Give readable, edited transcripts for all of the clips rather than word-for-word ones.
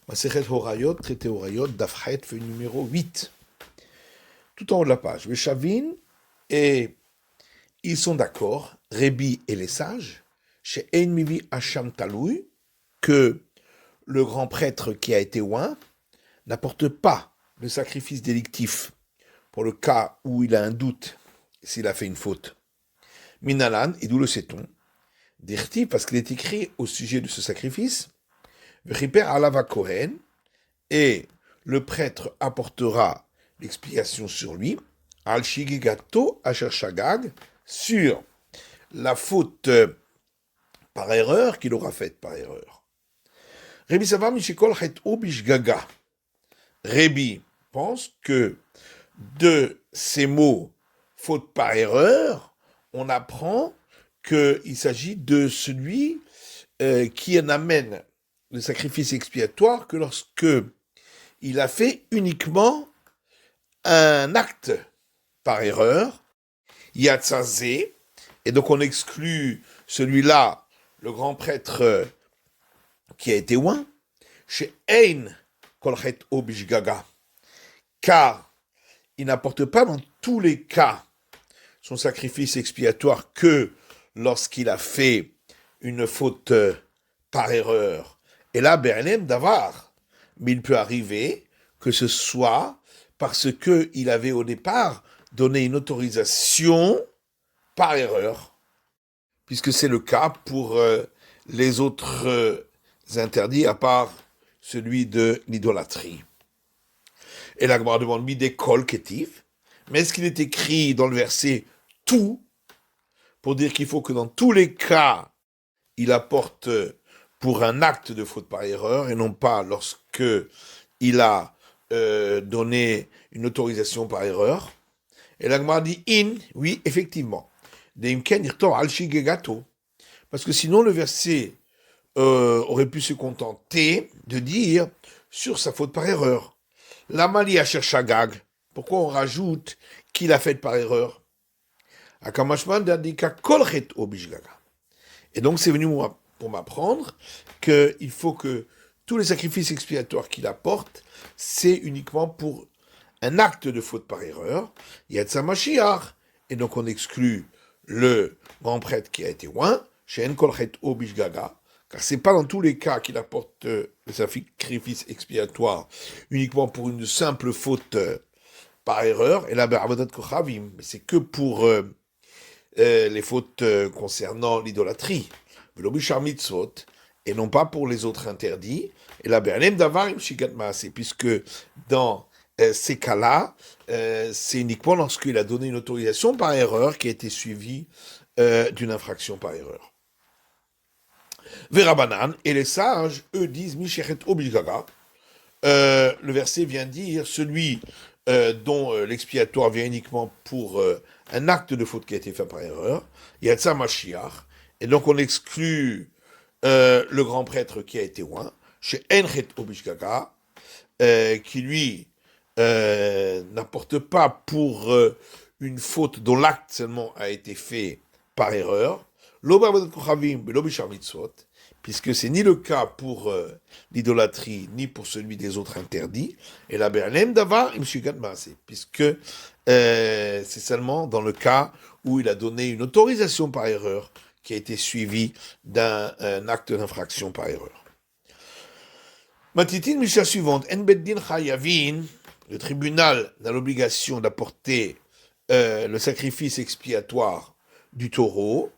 Masechet Horayot, traité Horayot, Dafret, feuille numéro 8. Tout en haut de la page. Veshavin, et ils sont d'accord, Rébi et les sages, chez Ein Mivi Hacham Taloui, que le grand prêtre qui a été oint n'apporte pas le sacrifice délictif pour le cas où il a un doute s'il a fait une faute. Minalan, et d'où le sait-on? Dirti, parce qu'il est écrit au sujet de ce sacrifice, Vechiper alava Kohen, et le prêtre apportera l'expiation sur lui, al shigigato asher shagag, sur la faute par erreur qu'il aura faite par erreur. Rébi Savar Mishikol Chet'u Bishgaga. Rébi pense que de ces mots faute par erreur, on apprend qu'il s'agit de celui qui en amène le sacrifice expiatoire que lorsque il a fait uniquement un acte par erreur, Yatzazé, et donc on exclut celui-là, le grand prêtre qui a été oint, chez Ein Kolchet Obishgaga, car il n'apporte pas dans tous les cas son sacrifice expiatoire que lorsqu'il a fait une faute par erreur. Et là, Berlem Davar, mais il peut arriver que ce soit parce qu'il avait au départ donné une autorisation par erreur, puisque c'est le cas pour les autres interdits, à part celui de l'idolâtrie. Et la Gemara demande Midé Kol Ketiv, mais est-ce qu'il est écrit dans le verset tout, pour dire qu'il faut que dans tous les cas, il apporte pour un acte de faute par erreur, et non pas lorsque il a donné une autorisation par erreur. Et la Gemara dit in, oui, effectivement. Parce que sinon, le verset aurait pu se contenter de dire sur sa faute par erreur. La Mali a cherché Shagag. Pourquoi on rajoute qu'il a fait par erreur? Et donc, c'est venu pour m'apprendre qu'il faut que tous les sacrifices expiatoires qu'il apporte, c'est uniquement pour un acte de faute par erreur. Yatsa Mashiach. Et donc, on exclut le grand prêtre qui a été oint, chez Enkolchet Obishgaga, car c'est pas dans tous les cas qu'il apporte le sacrifice expiatoire uniquement pour une simple faute par erreur, et là, Avodat Kochavim, mais c'est que pour les fautes concernant l'idolâtrie, mitzvot, et non pas pour les autres interdits, et là, Berlem Davarim Shigat Maaseh, puisque dans ces cas-là, c'est uniquement lorsqu'il a donné une autorisation par erreur qui a été suivie d'une infraction par erreur. Verabanan, et les sages, eux, disent Mishechet Obishgaga. Le verset vient dire celui dont l'expiatoire vient uniquement pour un acte de faute qui a été fait par erreur, Yatsa Mashiach, et donc on exclut le grand prêtre qui a été oint, chez Enchet Obishgaga, qui lui n'apporte pas pour une faute dont l'acte seulement a été fait par erreur, puisque c'est ni le cas pour l'idolâtrie, ni pour celui des autres interdits, et la Berlem Davar Imshigat Maase, puisque c'est seulement dans le cas où il a donné une autorisation par erreur qui a été suivie d'un acte d'infraction par erreur. Matitin Misha suivante, En Beddin Chayavin, le tribunal a l'obligation d'apporter le sacrifice expiatoire du taureau,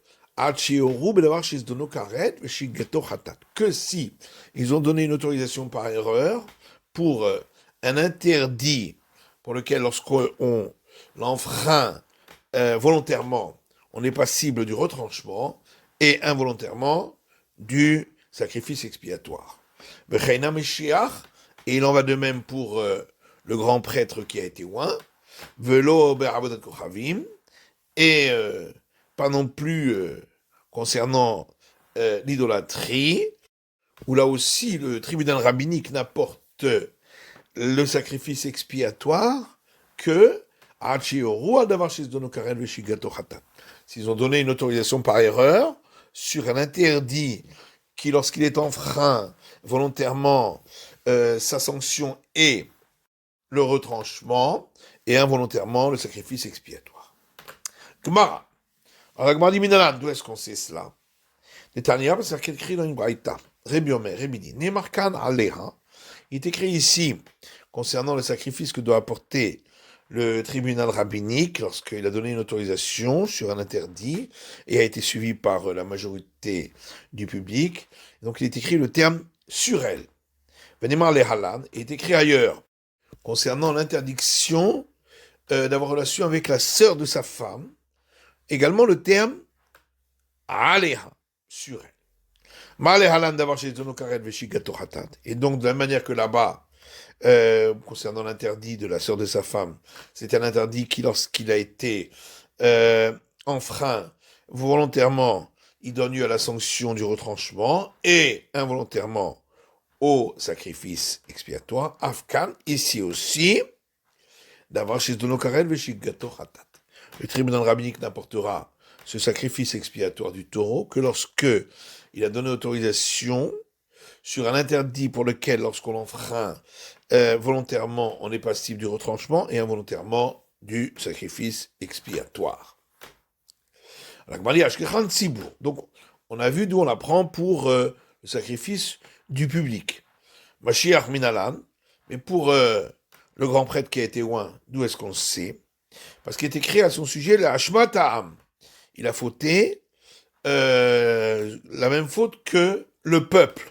que si ils ont donné une autorisation par erreur pour un interdit pour lequel lorsqu'on l'enfreint volontairement, on est passible du retranchement et involontairement du sacrifice expiatoire. Et il en va de même pour le grand prêtre qui a été oint, et pas non plus concernant l'idolâtrie, où là aussi le tribunal rabbinique n'apporte le sacrifice expiatoire que s'ils ont donné une autorisation par erreur sur un interdit qui, lorsqu'il est enfreint volontairement, sa sanction est le retranchement et involontairement le sacrifice expiatoire. Gemara. Alors la Gemara dit Minalan, d'où est-ce qu'on sait cela? Netanya, parce qu'il est écrit dans une braïta. Rebi Omer, Rebi dit Nemarkan Aleha. Il est écrit ici concernant le sacrifice que doit apporter le tribunal rabbinique lorsqu'il a donné une autorisation sur un interdit et a été suivi par la majorité du public. Donc il est écrit le terme sur elle. Venemar Lehalan est écrit ailleurs concernant l'interdiction d'avoir relation avec la sœur de sa femme. Également le terme Aleha, sur elle. Et donc de la manière que là-bas, concernant l'interdit de la sœur de sa femme, c'était un interdit qui, lorsqu'il a été enfreint volontairement, il donne lieu à la sanction du retranchement et involontairement au sacrifice expiatoire. Afkan, ici aussi, d'avoir chez Donokarel Veshigato Hatat. Le tribunal rabbinique n'apportera ce sacrifice expiatoire du taureau que lorsque il a donné autorisation sur un interdit pour lequel, lorsqu'on l'enfreint volontairement, on est passible du retranchement et involontairement du sacrifice expiatoire. Donc, on a vu d'où on apprend pour le sacrifice du public. Mashiach Minalan, mais pour le grand prêtre qui a été loin, d'où est-ce qu'on le sait? Parce qu'il est écrit à son sujet, le Hashmat Ha'am. Il a fauté la même faute que le peuple.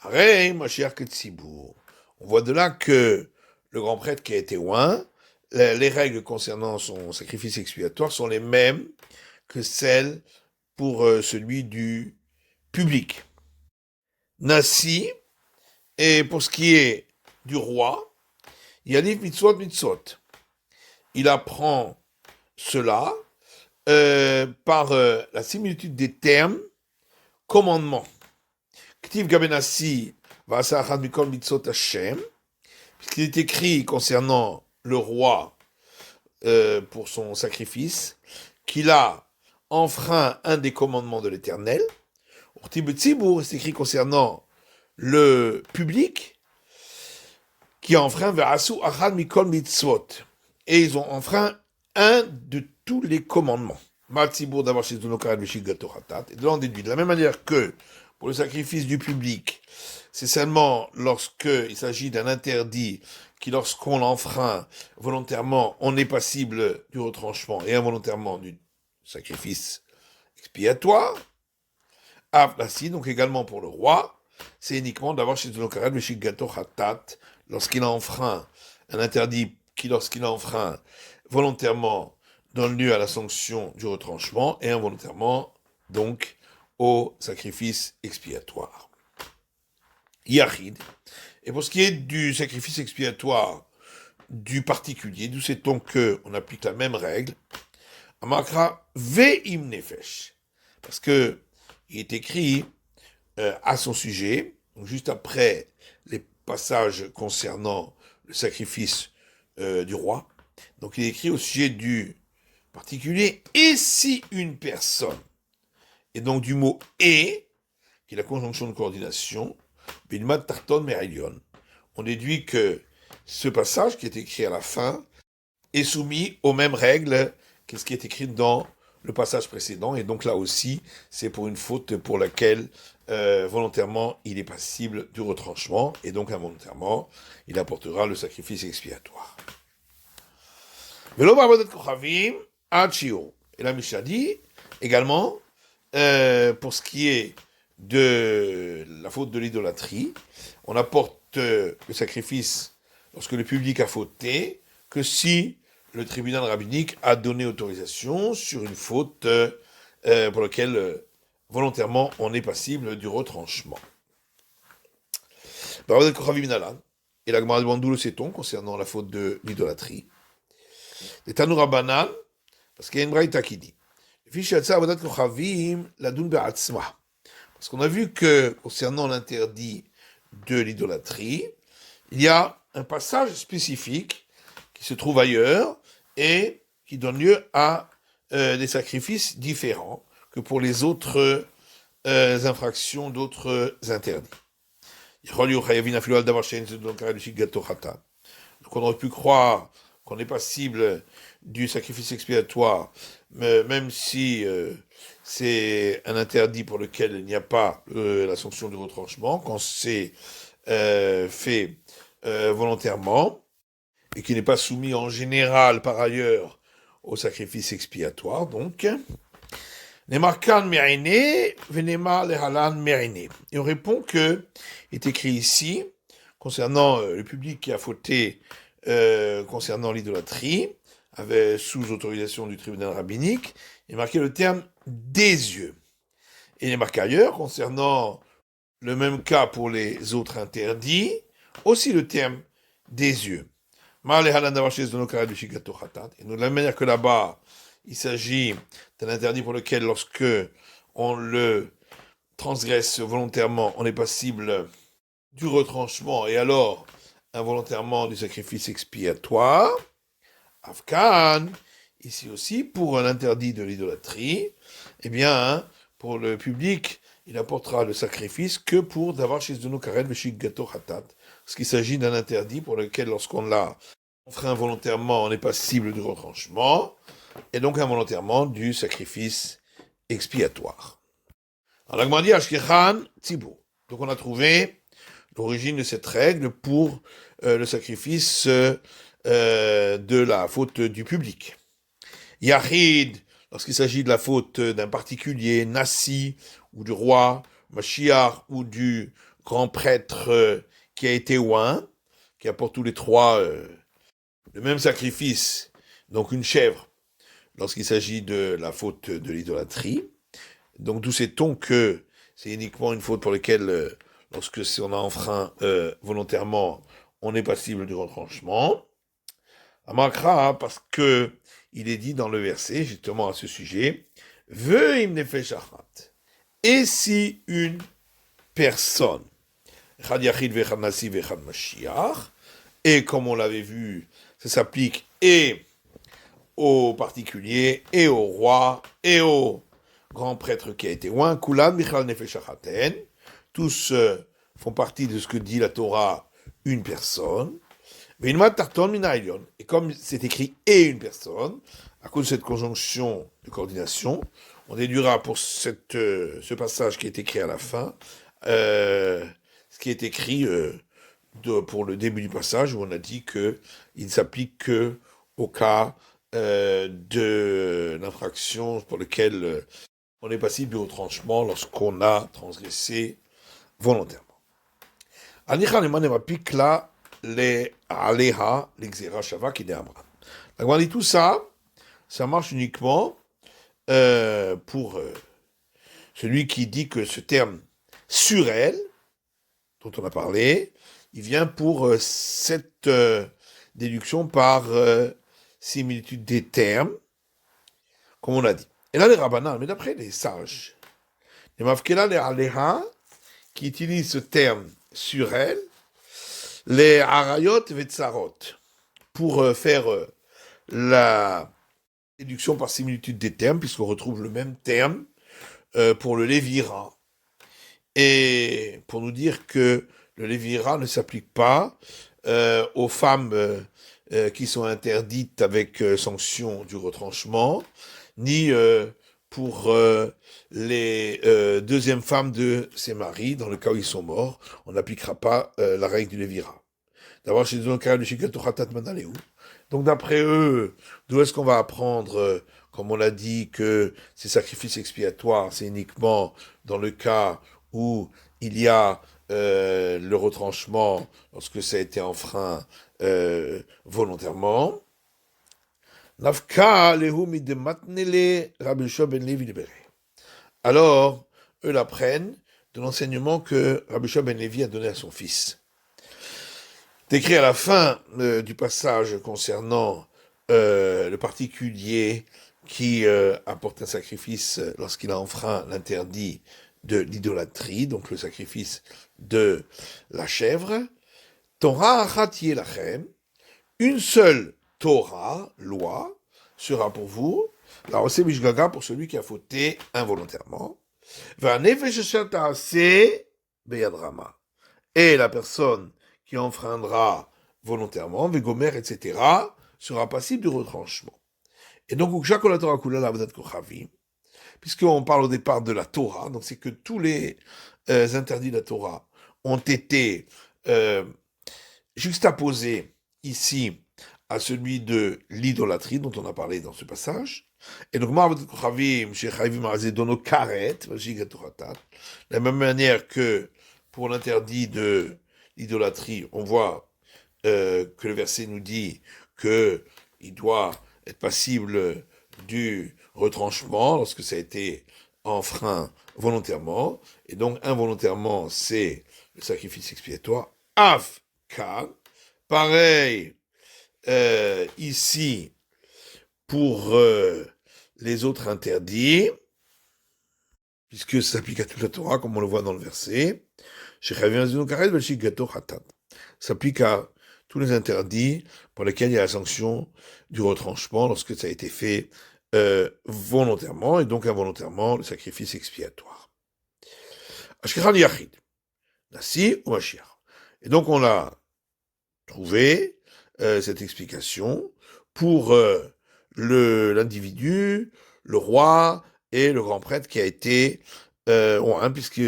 Arei, Mashiach Ketzibour. On voit de là que le grand prêtre qui a été loin, les règles concernant son sacrifice expiatoire sont les mêmes que celles pour celui du public. Nasi, et pour ce qui est du roi, il a dit mitzvot mitzvot. Il apprend cela par la similitude des termes commandement. Ktiv Gabenassi Vasachad Mikol Mitzvot Hashem, puisqu'il est écrit concernant le roi pour son sacrifice, qu'il a enfreint un des commandements de l'Éternel. Urtib Tzibur, c'est écrit concernant le public, qui a enfreint Verasu Achad Mikol Mitzvot. Et ils ont enfreint un de tous les commandements. Matzibur d'avoir chez Donokarad Veshik Gatoratat. Et de l'en déduit. De la même manière que pour le sacrifice du public, c'est seulement lorsqu'il s'agit d'un interdit qui, lorsqu'on l'enfreint volontairement, on est passible du retranchement et involontairement du sacrifice expiatoire. Aflassi, donc également pour le roi, c'est uniquement d'avoir chez Donokarad Veshik Gatoratat lorsqu'il a enfreint un interdit qui, lorsqu'il a enfreint volontairement, donne lieu à la sanction du retranchement et involontairement, donc, au sacrifice expiatoire. Yachid. Et pour ce qui est du sacrifice expiatoire du particulier, d'où sait-on qu'on applique la même règle, Amakra ve'im nefesh. Parce que il est écrit à son sujet, donc juste après les passages concernant le sacrifice du roi. Donc il est écrit au sujet du particulier, et si une personne, et donc du mot et, qui est la conjonction de coordination, Bilmat Tarton Merilion, on déduit que ce passage qui est écrit à la fin est soumis aux mêmes règles que ce qui est écrit dans le passage précédent, et donc là aussi, c'est pour une faute pour laquelle volontairement il est passible du retranchement, et donc involontairement, il apportera le sacrifice expiatoire. Et la Mishnah dit également, pour ce qui est de la faute de l'idolâtrie, on apporte le sacrifice lorsque le public a fauté, que si le tribunal rabbinique a donné autorisation sur une faute pour laquelle volontairement on est passible du retranchement. Et la Gemara demande d'où le sait-on concernant la faute de l'idolâtrie. Les Tanoura Banan, parce qu'il y a une braïta qui dit parce qu'on a vu que concernant l'interdit de l'idolâtrie, il y a un passage spécifique qui se trouve ailleurs et qui donne lieu à des sacrifices différents que pour les autres infractions, d'autres interdits. Donc on aurait pu croire qu'on n'est pas cible du sacrifice expiatoire, même si c'est un interdit pour lequel il n'y a pas la sanction du retranchement, quand c'est fait volontairement, et qui n'est pas soumis en général par ailleurs au sacrifice expiatoire, donc. Et on répond que est écrit ici, concernant le public qui a fauté concernant l'idolâtrie, sous autorisation du tribunal rabbinique, il est marqué le terme des yeux. Et il est marqué ailleurs, concernant le même cas pour les autres interdits, aussi le terme des yeux. Et de la manière que là-bas, il s'agit d'un interdit pour lequel, lorsque on le transgresse volontairement, on est passible du retranchement et alors involontairement du sacrifice expiatoire. Afghan, ici aussi, pour un interdit de l'idolâtrie, eh bien, pour le public, il apportera le sacrifice que pour d'avoir chez Zeno Karen Veshik Gato Hatat. Parce qu'il s'agit d'un interdit pour lequel, lorsqu'on l'a fait involontairement, on est passible du retranchement, et donc involontairement du sacrifice expiatoire. Alors, l'Agma dit Ashkechan Tzibur. Donc, on a trouvé l'origine de cette règle pour le sacrifice de la faute du public. Yahid, lorsqu'il s'agit de la faute d'un particulier, Nassi, ou du roi, Mashiach, ou du grand prêtre qui a été oint, qui apporte tous les trois le même sacrifice, donc une chèvre, lorsqu'il s'agit de la faute de l'idolâtrie. Donc d'où sait-on que c'est uniquement une faute pour laquelle, lorsque on a enfreint volontairement, on est passible du retranchement. Amakra, parce que il est dit dans le verset, justement à ce sujet, Ve im nefesh achat. Et si une personne, Echad Yachid vechad Nasi vechad Mashiach, et comme on l'avait vu, ça s'applique et aux particuliers, et au roi, et au grand prêtre qui a été oint, Kulan Michal Nefesh Achaten, tous font partie de ce que dit la Torah, une personne, et comme c'est écrit et une personne, à cause de cette conjonction de coordination, on déduira pour ce passage qui est écrit à la fin, ce qui est écrit pour le début du passage, où on a dit qu'il ne s'applique que au cas de l'infraction pour lequel on est passible du retranchement lorsqu'on a transgressé volontairement. Anicha m'applique là les Aleha, l'Exera Shava qui Amra. Donc on dit tout ça, ça marche uniquement pour celui qui dit que ce terme sur elle, dont on a parlé, il vient pour cette déduction par similitude des termes, comme on l'a dit. Et là, les rabbanan, mais d'après les sages, les mafkela, les Aleha, qui utilisent ce terme sur elle, les arayot vetsarot, pour faire la déduction par similitude des termes, puisqu'on retrouve le même terme pour le lévira. Et pour nous dire que le lévira ne s'applique pas aux femmes qui sont interdites avec sanction du retranchement, ni pour les deuxièmes femmes de ses maris, dans le cas où ils sont morts, on n'appliquera pas la règle du lévira. D'abord, chez nous, donc d'après eux, d'où est-ce qu'on va apprendre, comme on l'a dit, que ces sacrifices expiatoires, c'est uniquement dans le cas où il y a le retranchement, lorsque ça a été enfreint volontairement. Alors, eux l'apprennent de l'enseignement que Rabbi Shua ben Levi a donné à son fils. Décrit à la fin du passage concernant le particulier qui apporte un sacrifice lorsqu'il a enfreint l'interdit de l'idolâtrie, donc le sacrifice de la chèvre. Torah achat yeh lachem, une seule Torah, loi, sera pour vous, la oseh bishgaga pour celui qui a fauté involontairement. V'hanefesh asher ta'aseh beyad rama. et la personne qui enfreindra volontairement, Vegomer, etc., sera passible du retranchement. Et donc, puisqu'on parle au départ de la Torah, donc c'est que tous les interdits de la Torah ont été juxtaposés ici à celui de l'idolâtrie dont on a parlé dans ce passage. Et donc, de la même manière que pour l'interdit de l'idolâtrie, on voit que le verset nous dit qu'il doit être passible du retranchement lorsque ça a été enfreint volontairement, et donc involontairement, c'est le sacrifice expiatoire. Afkan, pareil ici pour les autres interdits, puisque ça s'applique à toute la Torah, comme on le voit dans le verset. Ça s'applique à tous les interdits pour lesquels il y a la sanction du retranchement lorsque ça a été fait volontairement, et donc involontairement, le sacrifice expiatoire. Ashkechan Yachid, Nassi ou Mashiach. Et donc on a trouvé cette explication pour l'individu, le roi et le grand prêtre qui a été puisque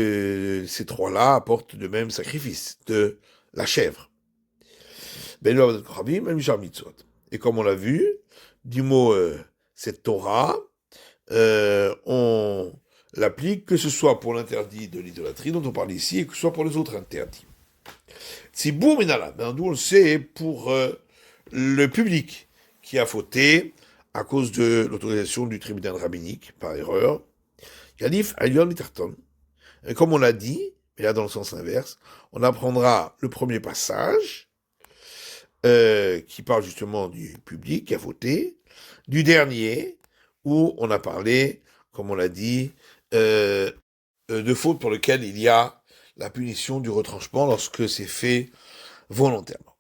ces trois-là apportent le même sacrifice de la chèvre. Et comme on l'a vu, du mot cette Torah, on l'applique que ce soit pour l'interdit de l'idolâtrie dont on parle ici et que ce soit pour les autres interdits. C'est boum minala, d'où on le sait pour le public qui a fauté à cause de l'autorisation du tribunal rabbinique par erreur. Yalif Ayon Mitarton. Et comme on l'a dit, mais là dans le sens inverse, on apprendra le premier passage qui parle justement du public qui a voté, du dernier où on a parlé, comme on l'a dit, de fautes pour lesquelles il y a la punition du retranchement lorsque c'est fait volontairement.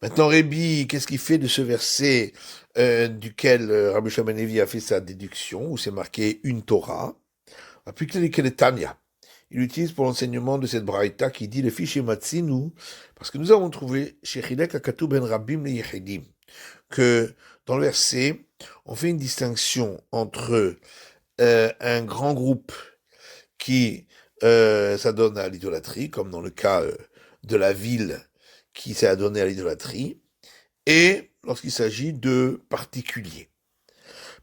Maintenant, Rébi, qu'est-ce qu'il fait de ce verset duquel Rabbi Shua ben Levi a fait sa déduction, où c'est marqué une Torah, puis qu'il est Tanya. Il l'utilise pour l'enseignement de cette braïta qui dit le fichier Matsinu, parce que nous avons trouvé chez Chilek Akatu ben Rabim le Yechidim, que dans le verset, on fait une distinction entre un grand groupe qui s'adonne à l'idolâtrie, comme dans le cas de la ville qui s'est adonnée à l'idolâtrie, et lorsqu'il s'agit de particuliers.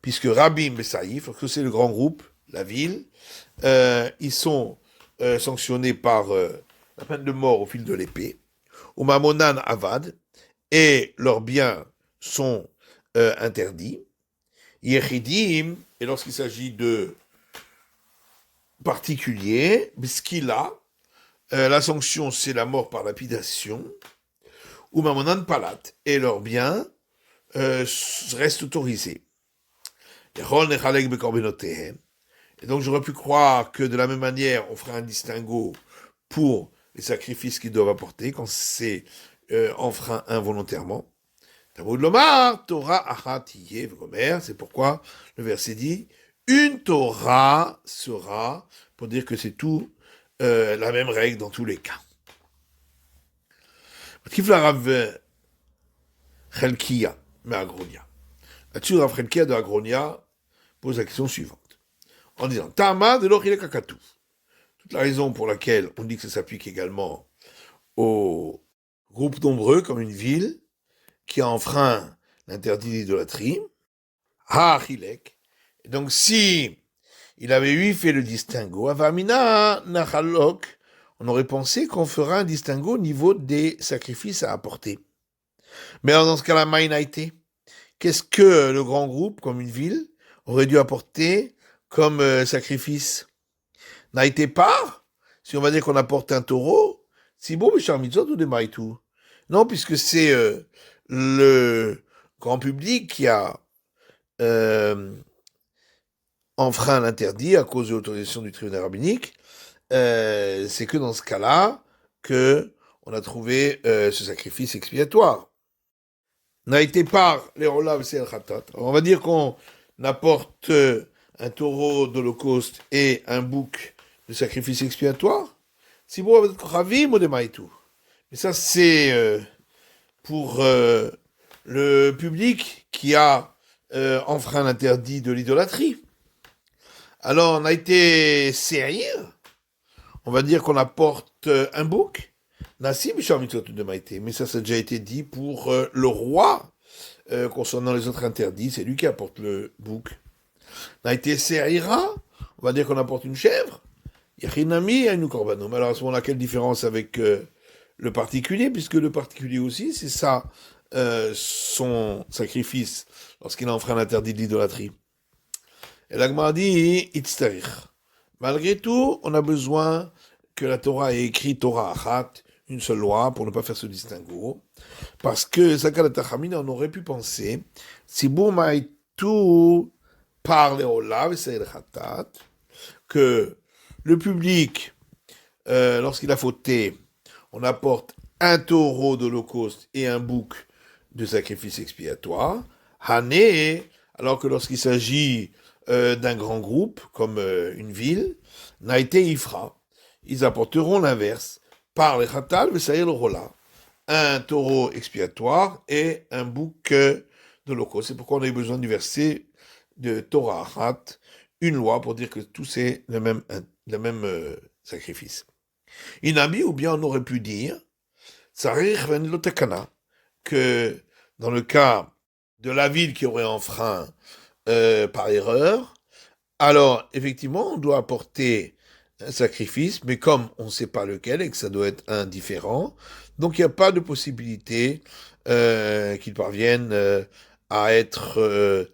Puisque Rabim et Saïf, lorsque c'est le grand groupe, la ville, ils sont sanctionnés par la peine de mort au fil de l'épée, ou Mamonan Avad, et leurs biens sont interdits. Yechidim, et lorsqu'il s'agit de particuliers, Biskila, la sanction c'est la mort par lapidation, ou Mamonan Palat, et leurs biens restent autorisés. Et donc j'aurais pu croire que de la même manière, on ferait un distinguo pour les sacrifices qu'ils doivent apporter quand c'est enfreint involontairement. Torah achatiye v'gomer, c'est pourquoi le verset dit une Torah sera, pour dire que c'est tout la même règle dans tous les cas. Rav Chelkia, mais Agronia. Là-dessus, Rav Chelkia de Agronia pose la question suivante. En disant, Tama de l'Ochile Kakatou. Toute la raison pour laquelle on dit que ça s'applique également aux groupes nombreux, comme une ville, qui a enfreint l'interdit d'idolâtrie, Ha'achilek. Et donc, si il avait fait le distinguo, Avamina Nachalok, on aurait pensé qu'on fera un distinguo au niveau des sacrifices à apporter. Mais alors, dans ce cas-là, Maïnaïté, qu'est-ce que le grand groupe, comme une ville, aurait dû apporter comme sacrifice? N'a été part, si on va dire qu'on apporte un taureau, si bon, mais charmitzot ou des maïtou. Non, puisque c'est le grand public qui a enfreint l'interdit à cause de l'autorisation du tribunal rabbinique, c'est que dans ce cas-là, que on a trouvé ce sacrifice expiatoire. N'a été par les Olav c'est el Khatat. On va dire qu'on apporte un taureau d'Holocauste et un bouc de sacrifice expiatoire. Tzibur Kochavim ou de Maïtou. Mais ça, c'est pour le public qui a enfreint l'interdit de l'idolâtrie. Alors, on a été sérieux. On va dire qu'on apporte un bouc. Nassim de Maïté. Mais ça a déjà été dit pour le roi. Concernant les autres interdits, c'est lui qui apporte le bouc. On a été sérira. On va dire qu'on apporte une chèvre. Yachinami et nous korbanom. Alors à ce moment-là, quelle différence avec le particulier, puisque le particulier aussi, c'est ça, son sacrifice, lorsqu'il a enfreint l'interdit de l'idolâtrie. Et l'Agma dit, itztarich. Malgré tout, on a besoin que la Torah ait écrit Torah Achat, une seule loi, pour ne pas faire ce distinguo. Parce que Zakal Tachamina, on aurait pu penser, si Bourmaïtou parle au Olav, c'est le Khatat, que le public, lorsqu'il a fauté, on apporte un taureau d'holocauste et un bouc de sacrifice expiatoire. Hané, alors que lorsqu'il s'agit d'un grand groupe, comme une ville, Naïté Ifra, ils apporteront l'inverse, par les Khatal, Vesaïr le Rola, un taureau expiatoire et un bouc d'holocauste. C'est pourquoi on a eu besoin du verset de Torah Achat, une loi pour dire que tout c'est le même sacrifice. Inabi, ou bien on aurait pu dire, Tsarich ven lotekana, que dans le cas de la ville qui aurait enfreint par erreur, alors effectivement on doit apporter un sacrifice, mais comme on ne sait pas lequel et que ça doit être indifférent, donc il n'y a pas de possibilité qu'il parvienne à être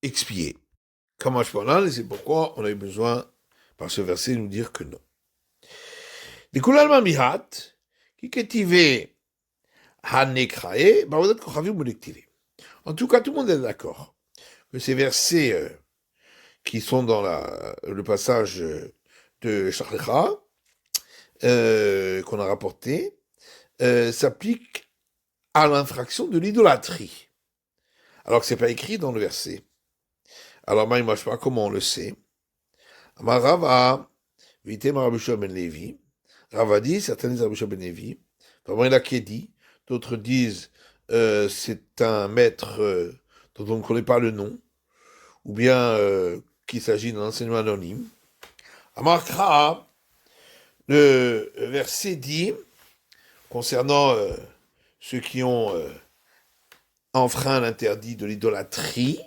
expié. Comme Hashmonal, et c'est pourquoi on a eu besoin, par ce verset, de nous dire que non. Des Kulal Mihat, qui kétivé Hanekrae, Barodat Kochavim Molektive. En tout cas, tout le monde est d'accord que ces versets qui sont dans le passage de Shachlecha, qu'on a rapporté, s'appliquent à l'infraction de l'idolâtrie. Alors que c'est pas écrit dans le verset. Alors, moi, je ne sais pas comment on le sait. Amarava, Vite Marabusha ben Levi. Rava dit, certains disent Rabusha ben Levi. Vraiment, il a qui dit. D'autres disent, c'est un maître dont on ne connaît pas le nom. Ou bien qu'il s'agit d'un enseignement anonyme. Amarkra, le verset dit, concernant ceux qui ont enfreint l'interdit de l'idolâtrie,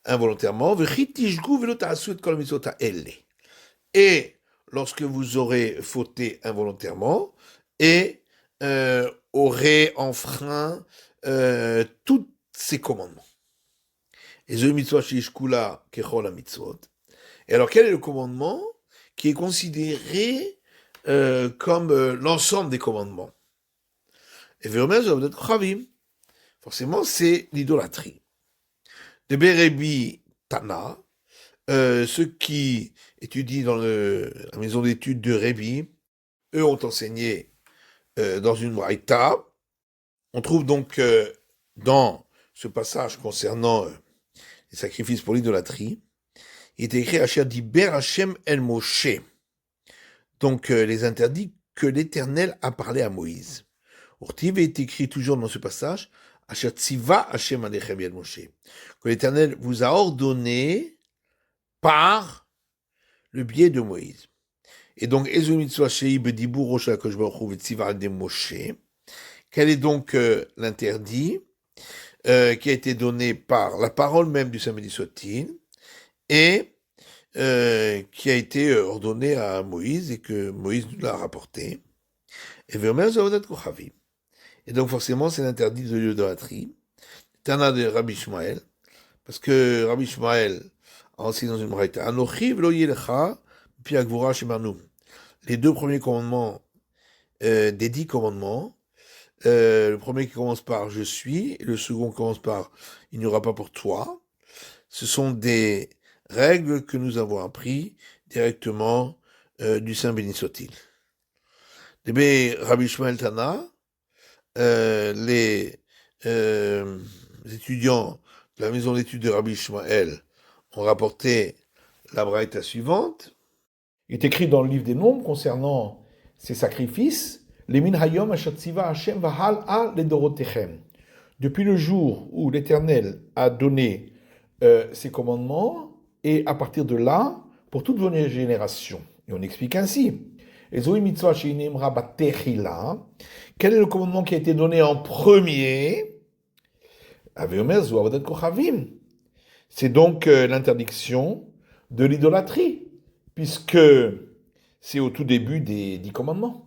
involontairement, et lorsque vous aurez fauté involontairement, et aurez enfreint tous ces commandements. Et alors, quel est le commandement qui est considéré comme l'ensemble des commandements? Et forcément, c'est l'idolâtrie. De Berebi Tana, ceux qui étudient dans la maison d'études de Rébi, eux ont enseigné dans une braïta. On trouve donc dans ce passage concernant les sacrifices pour l'idolâtrie, il est écrit Asher Diber Hashem El Moshe. Donc les interdits que l'Éternel a parlé à Moïse. Urtiv est écrit toujours dans ce passage Asher Tziva Hashem Alechem El Moshe, que l'Éternel vous a ordonné par le biais de Moïse. Et donc, quel est donc l'interdit qui a été donné par la parole même du Samedi Sotin et qui a été ordonné à Moïse et que Moïse nous l'a rapporté. Et donc, forcément, c'est l'interdit de l'idolâtrie. Tana de Rabbi Ishmael, parce que Rabbi Ishmael a enseigné dans une braïta Anochi v'lo yelecha pi agvura shemanu. Les deux premiers commandements des 10 commandements, le premier qui commence par je suis, et le second qui commence par il n'y aura pas pour toi, ce sont des règles que nous avons appris directement du Saint Béni soit-il. Rabbi Ishmael Tana, les étudiants de la maison d'études de Rabbi Ishmael ont rapporté la braïta suivante. Il est écrit dans le livre des Nombres concernant ces sacrifices. Les min hayom ashatziva Hashem vahal a ledorotechem. Depuis le jour où l'Éternel a donné ses commandements, et à partir de là, pour toutes vos générations. Et on explique ainsi. Quel est le commandement qui a été donné en premier? C'est donc l'interdiction de l'idolâtrie, puisque c'est au tout début des 10 commandements.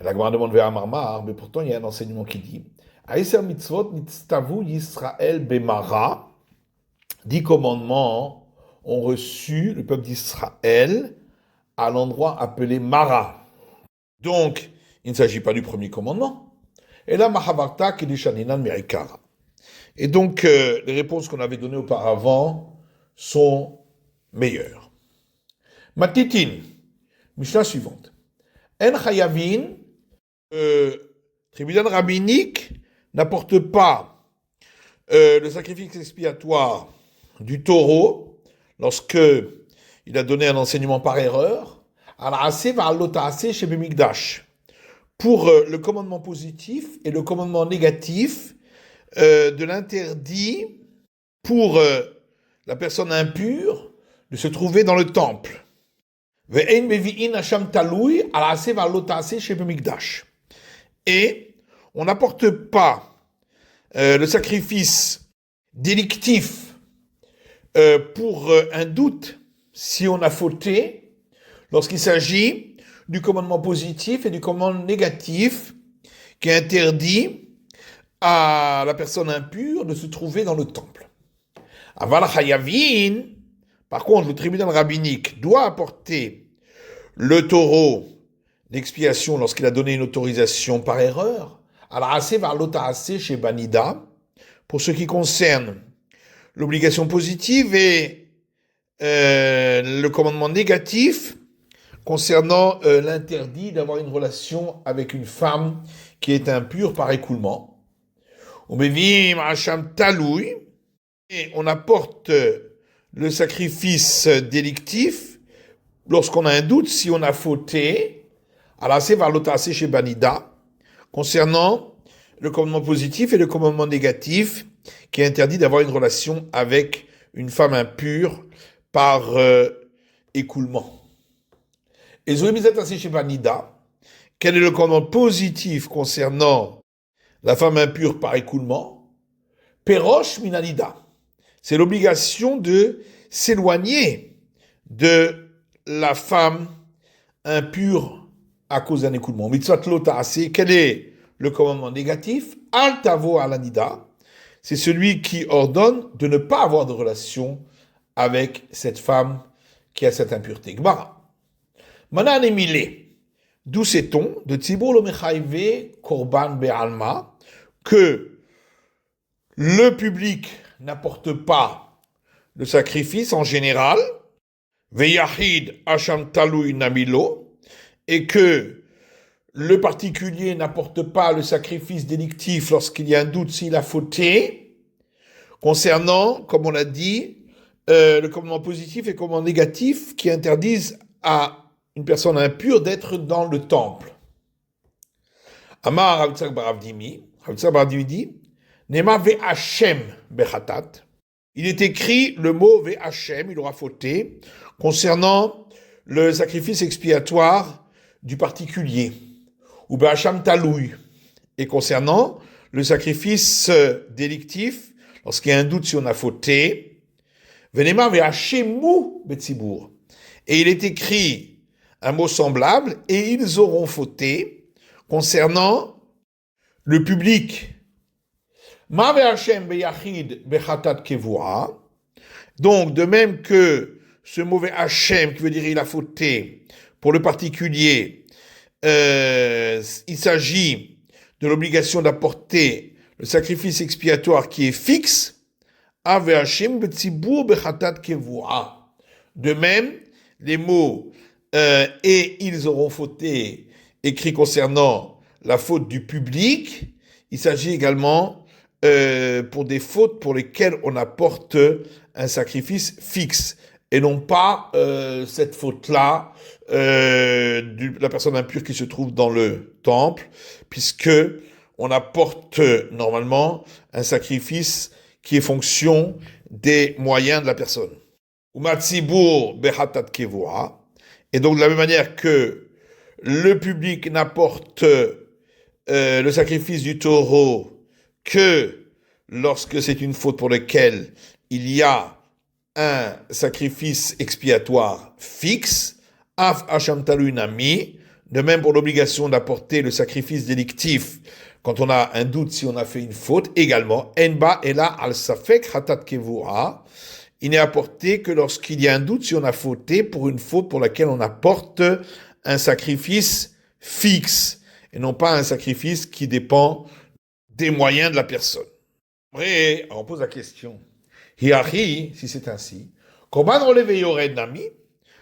La Gemara demande vers Amarmar, mais pourtant il y a un enseignement qui dit Aïser mitzvot nitztavu Yisrael bemara. 10 commandements ont reçu le peuple d'Israël à l'endroit appelé Mara. Donc, il ne s'agit pas du premier commandement. Et là, Mahavarta Kedishaninan Merikara. Et donc, les réponses qu'on avait données auparavant sont meilleures. Matitin, Mishnah suivante. En Chayavin, tribunal rabbinique n'apporte pas le sacrifice expiatoire du taureau lorsque il a donné un enseignement par erreur, pour le commandement positif et le commandement négatif de l'interdit pour la personne impure de se trouver dans le temple. Et on n'apporte pas le sacrifice délictif pour un doute si on a fauté lorsqu'il s'agit du commandement positif et du commandement négatif qui interdit à la personne impure de se trouver dans le temple. Aval Chayavin, par contre, le tribunal rabbinique doit apporter le taureau d'expiation lorsqu'il a donné une autorisation par erreur, chez Banida, pour ce qui concerne l'obligation positive et le commandement négatif concernant l'interdit d'avoir une relation avec une femme qui est impure par écoulement. Et on apporte le sacrifice délictif lorsqu'on a un doute si on a fauté chez Banida concernant le commandement positif et le commandement négatif qui interdit d'avoir une relation avec une femme impure par écoulement. Et chez Banida, quel est le commandement positif concernant la femme impure par écoulement? Perosh minalida. C'est l'obligation de s'éloigner de la femme impure à cause d'un écoulement. Mitzvot lo ta'aseh, quel est le commandement négatif? Al tavo alanida. C'est celui qui ordonne de ne pas avoir de relation avec cette femme qui a cette impureté. Gmara. Manan emile. D'où sait-on de Tzibur lo mechayve korban be'alma que le public n'apporte pas le sacrifice en général, ve'yachid hasham talui namilo, et que le particulier n'apporte pas le sacrifice délictif lorsqu'il y a un doute s'il a fauté, concernant, comme on l'a dit, le commandement positif et le commandement négatif qui interdisent à une personne impure d'être dans le temple. Amar Rav Tzak bar Avdimi dit, Nema ve'Hashem bechatat. Il est écrit le mot ve'Hashem, il aura fauté, concernant le sacrifice expiatoire du particulier, ou be'Hasham taloui, et concernant le sacrifice délictif, lorsqu'il y a un doute si on a fauté, Venema ve'Hashemu betzibour. Et il est écrit un mot semblable, et ils auront fauté, concernant le public. Ma ve'Hashem be'yachid bechatat kevua. Donc, de même que ce mauvais Hachem, qui veut dire il a fauté, pour le particulier, il s'agit de l'obligation d'apporter le sacrifice expiatoire qui est fixe, Ave Hachem betzibur bechatat kevua. De même, les mots et ils auront fauté, écrit concernant la faute du public, il s'agit également pour des fautes pour lesquelles on apporte un sacrifice fixe. et non pas cette faute-là de la personne impure qui se trouve dans le temple, puisque on apporte normalement un sacrifice qui est fonction des moyens de la personne. Umatzibur behatat kevua. Et donc de la même manière que le public n'apporte le sacrifice du taureau que lorsque c'est une faute pour laquelle il y a un sacrifice expiatoire fixe, af hasham talunami, de même pour l'obligation d'apporter le sacrifice délictif quand on a un doute si on a fait une faute, également, enba ela al safek hatat kevua, il n'est apporté que lorsqu'il y a un doute si on a fauté pour une faute pour laquelle on apporte un sacrifice fixe, et non pas un sacrifice qui dépend des moyens de la personne. Après, on pose la question, hiahi, si c'est ainsi, korban relevé yored nami,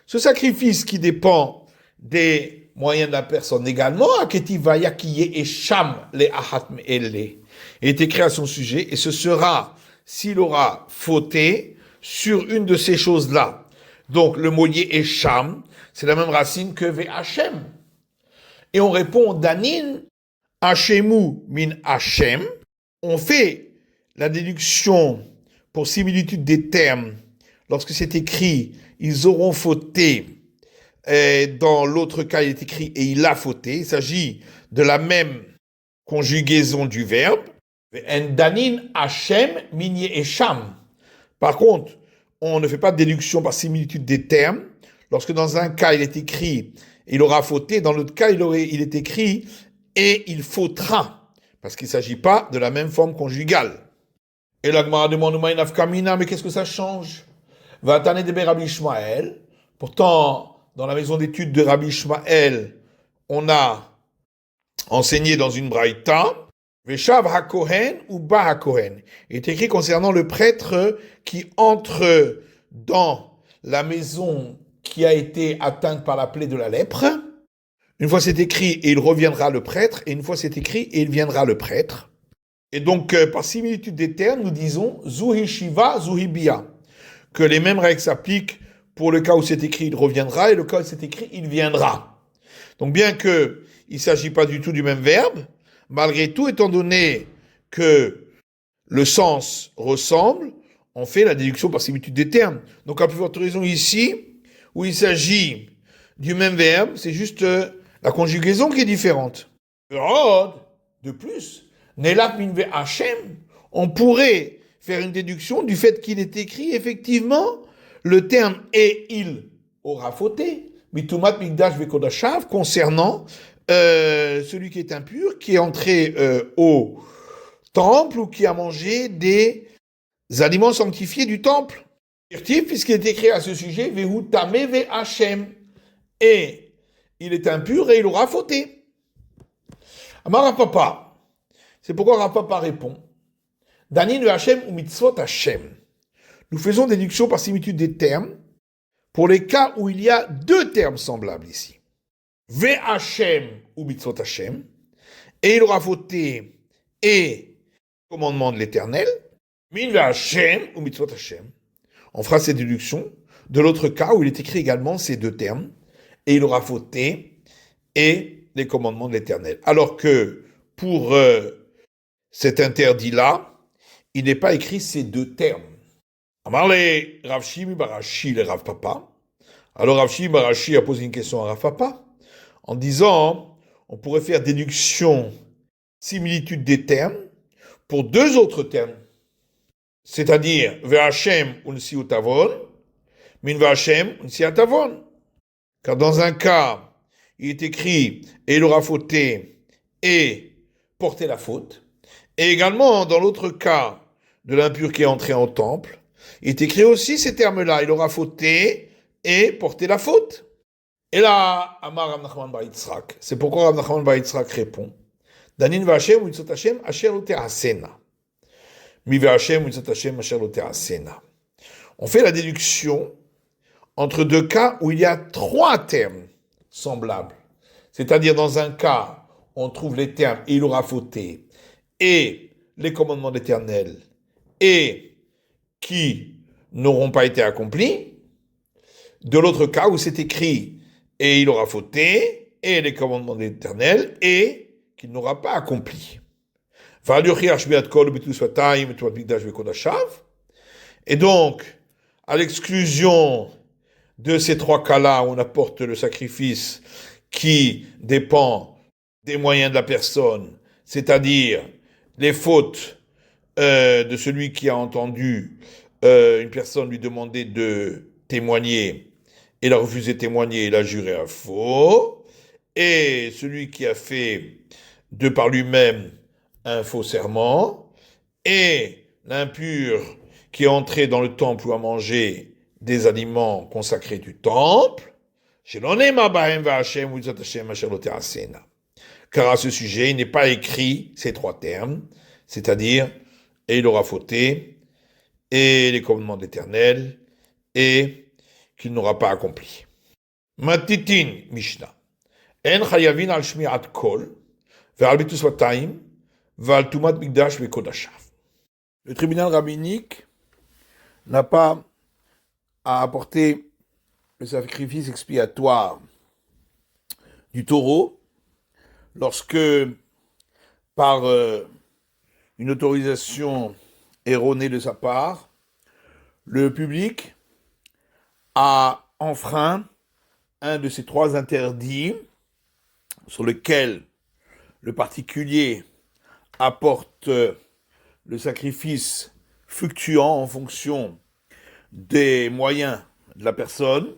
ce sacrifice qui dépend des moyens de la personne également, aketivaya kiye esham le ahat me'elle, est écrit à son sujet, et ce sera, s'il aura fauté, sur une de ces choses-là. Donc, le mot esham, c'est la même racine que ve'hachem. Et on répond, danin, hachemu min hachem. On fait la déduction pour similitude des termes. Lorsque c'est écrit, ils auront fauté. Et dans l'autre cas, il est écrit, et il a fauté. Il s'agit de la même conjugaison du verbe. Danin, hachem, min esham. Par contre, on ne fait pas de déduction par similitude des termes. Lorsque dans un cas, il est écrit « il aura fauté », dans l'autre cas, il est écrit « et il fautera », parce qu'il ne s'agit pas de la même forme conjugale. Et la Gemara demande « mais qu'est-ce que ça change ?» Vatane de Rabbi Ishmael. Pourtant, dans la maison d'études de Rabbi Ishmael, on a enseigné dans une braïta Veshav HaKohen ou Ba HaKohen. Il est écrit concernant le prêtre qui entre dans la maison qui a été atteinte par la plaie de la lèpre. Une fois c'est écrit, et il reviendra le prêtre, et une fois c'est écrit, et il viendra le prêtre. Et donc, par similitude des termes, nous disons Zuhi Shiva, Zuhi Bia, que les mêmes règles s'appliquent pour le cas où c'est écrit, il reviendra, et le cas où c'est écrit, il viendra. Donc, bien que il ne s'agit pas du tout du même verbe, malgré tout, étant donné que le sens ressemble, on fait la déduction par similitude des termes. Donc, à plus forte raison ici, où il s'agit du même verbe, c'est juste la conjugaison qui est différente. De plus, Nelat minve Hachem, on pourrait faire une déduction du fait qu'il est écrit, effectivement, le terme « et il aura fauté », mitumat mikdash vekodashav, concernant celui qui est impur, qui est entré au temple ou qui a mangé des aliments sanctifiés du temple. Puisqu'il est écrit à ce sujet, Vehu tameh ve Hachem, et il est impur et il aura fauté. Amar Rapapa, c'est pourquoi Rapapa répond, Danin ve Hachem ou mitzvot Hachem. Nous faisons déduction par similitude des termes pour les cas où il y a deux termes semblables ici. Ve Hachem ou mitzvot Hachem, et il aura fauté et commandement de l'Éternel. Min ve Hachem ou mitzvot Hachem. On fera cette déduction de l'autre cas où il est écrit également ces deux termes, et il aura fauté et les commandements de l'Éternel. Alors que pour cet interdit-là, il n'est pas écrit ces deux termes. Amarle Rav Shimi Barashi le Rav Papa. Alors Rav Shimi Barashi a posé une question à Rav Papa en disant on pourrait faire déduction similitude des termes pour deux autres termes. C'est-à-dire, Ve'Hachem unsiutavon, min Ve'Hachem unsiatavon. Car dans un cas, il est écrit, et il aura fauté, et porté la faute. Et également, dans l'autre cas de l'impur qui est entré en temple, il est écrit aussi ces termes-là, il aura fauté, et porté la faute. Et là, Amar Rav Nachman bar Yitzhak, c'est pourquoi Rav Nachman bar Yitzhak répond, Danin Ve'Hachem u'mitzvot Hashem asher lo te'asena. On fait la déduction entre deux cas où il y a trois termes semblables. C'est-à-dire dans un cas, on trouve les termes « il aura fauté » et les commandements d'Éternel et qui n'auront pas été accomplis. de l'autre cas où c'est écrit et il aura fauté, et les commandements de l'Éternel, et qu'il n'aura pas accompli. Et donc, à l'exclusion de ces trois cas-là, où on apporte le sacrifice qui dépend des moyens de la personne, c'est-à-dire les fautes de celui qui a entendu une personne lui demander de témoigner, et il a refusé de témoigner, il a juré à faux, et celui qui a fait de par lui-même un faux serment, et l'impur qui est entré dans le temple ou a mangé des aliments consacrés du temple, car à ce sujet, il n'est pas écrit ces trois termes, c'est-à-dire, et il aura fauté, et les commandements de l'Éternel, et qu'il n'aura pas accompli. Matitin Mishnah. En chayavin al shmi'at kol, ve'al bitus vatayim, ve'al tumat mikdash ve'kodashav. Le tribunal rabbinique n'a pas à apporter le sacrifice expiatoire du taureau lorsque, par une autorisation erronée de sa part, le public a enfreint un de ces trois interdits sur lequel le particulier apporte le sacrifice fluctuant en fonction des moyens de la personne,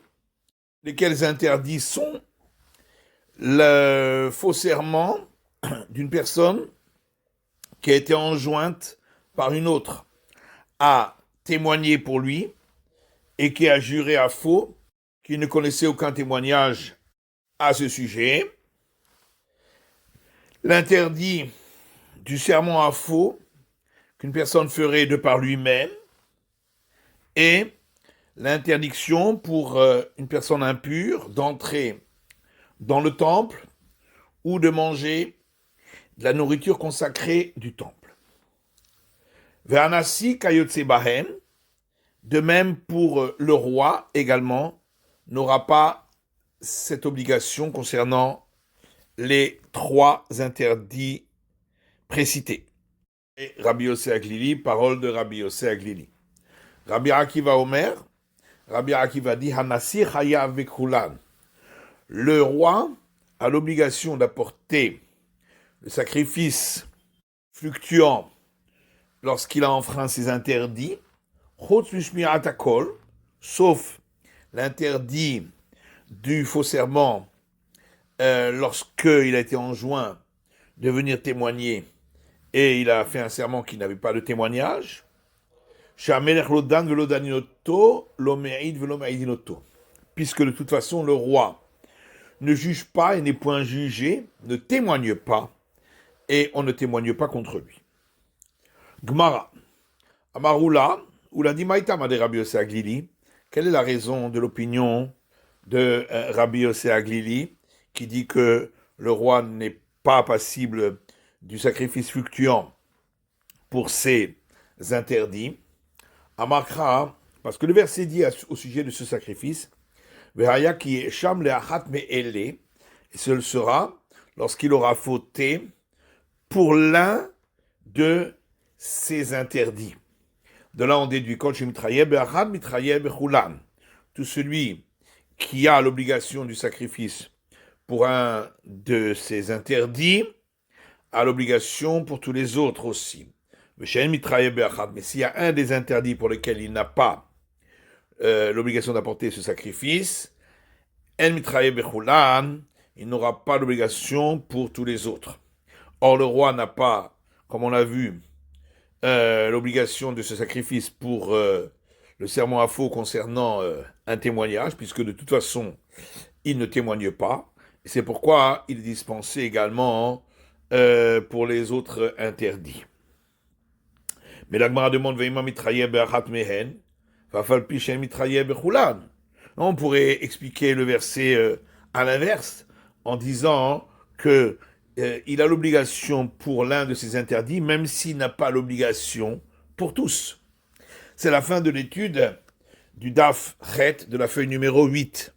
lesquels interdits sont le faux serment d'une personne qui a été enjointe par une autre à témoigner pour lui et qui a juré à faux, qui ne connaissait aucun témoignage à ce sujet. L'interdit du serment à faux qu'une personne ferait de par lui-même et l'interdiction pour une personne impure d'entrer dans le temple ou de manger de la nourriture consacrée du temple. Ve'anasi kayotse bahem, de même pour le roi également, n'aura pas cette obligation concernant les trois interdits précités. Et Rabbi Yossé Aglili, parole de Rabbi Yossé Aglili. Rabbi Akiva Omer, Rabbi Akiva dit Hanasi chayav vekulan. Le roi a l'obligation d'apporter le sacrifice fluctuant lorsqu'il a enfreint ses interdits, sauf l'interdit du faux serment lorsqu'il a été enjoint de venir témoigner et il a fait un serment qui n'avait pas de témoignage, puisque de toute façon le roi ne juge pas et n'est point jugé, ne témoigne pas, et on ne témoigne pas contre lui. Gmara, Amarula, ou la Dimaïtama de Rabbi Yossé Aglili, quelle est la raison de l'opinion de Rabbi Yossé Aglili, qui dit que le roi n'est pas passible du sacrifice fluctuant pour ses interdits? Amakra, parce que le verset dit au sujet de ce sacrifice, Vehaya ki sham le'achat me'ele, et ce sera lorsqu'il aura fauté pour l'un de ces interdits. De là on déduit tout celui qui a l'obligation du sacrifice pour un de ces interdits a l'obligation pour tous les autres aussi. Mais s'il y a un des interdits pour lesquels il n'a pas l'obligation d'apporter ce sacrifice, il n'aura pas l'obligation pour tous les autres. Or, le roi n'a pas, comme on l'a vu, l'obligation de ce sacrifice pour le serment à faux concernant un témoignage, puisque de toute façon, il ne témoigne pas. Et c'est pourquoi il est dispensé également pour les autres interdits. Mais la Gemara demande on pourrait expliquer le verset à l'inverse en disant que il a l'obligation pour l'un de ces interdits, même s'il n'a pas l'obligation pour tous. C'est la fin de l'étude du DAF Chet de la feuille numéro 8.